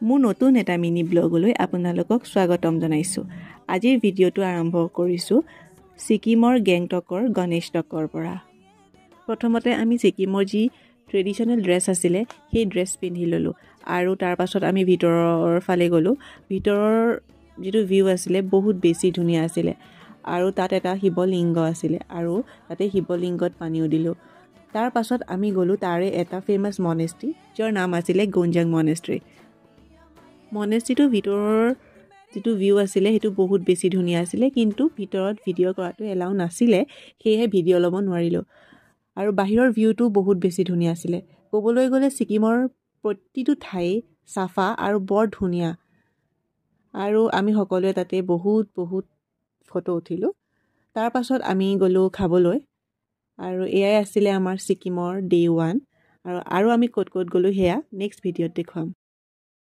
মোৰ নতুন এটা মিনি ব্লগলৈ আপোনালোকক স্বাগতম জনাইছোঁ। আজিৰ ভিডিঅ'টো আৰম্ভ কৰিছোঁ ছিকিমৰ গেংটকৰ গণেশ টকৰ পৰা। প্ৰথমতে আমি ছিকিমৰ যি ট্ৰেডিশ্যনেল ড্ৰেছ আছিলে সেই ড্ৰেছ পিন্ধি ল'লোঁ আৰু তাৰ পাছত আমি ভিতৰৰ ফালে গ'লোঁ। ভিতৰৰ যিটো ভিউ আছিলে বহুত বেছি ধুনীয়া আছিলে আৰু তাত এটা শিৱলিংগ আছিলে আৰু তাতে শিৱলিংগত পানীও দিলোঁ। তাৰ পাছত আমি গ'লোঁ তাৰে এটা ফেমাছ মনেষ্ট্ৰী যাৰ নাম আছিলে গুঞ্জাং মনেষ্ট্ৰী। মনেষ্ট্ৰীটোৰ ভিতৰৰ যিটো ভিউ আছিলে সেইটো বহুত বেছি ধুনীয়া আছিলে, কিন্তু ভিতৰত ভিডিঅ' কৰাটো এলাউ নাছিলে, সেয়েহে ভিডিঅ' ল'ব নোৱাৰিলোঁ। আৰু বাহিৰৰ ভিউটো বহুত বেছি ধুনীয়া আছিলে। ক'বলৈ গ'লে ছিকিমৰ প্ৰতিটো ঠাই চাফা আৰু বৰ ধুনীয়া, আৰু আমি সকলোৱে তাতে বহুত ফটো উঠিলোঁ। তাৰ পাছত আমি গ'লোঁ খাবলৈ, আৰু এয়াই আছিলে আমাৰ ছিকিমৰ ডে' 1। আৰু আমি ক'ত গ'লোঁ সেয়া নেক্সট ভিডিঅ'ত দেখুৱাম।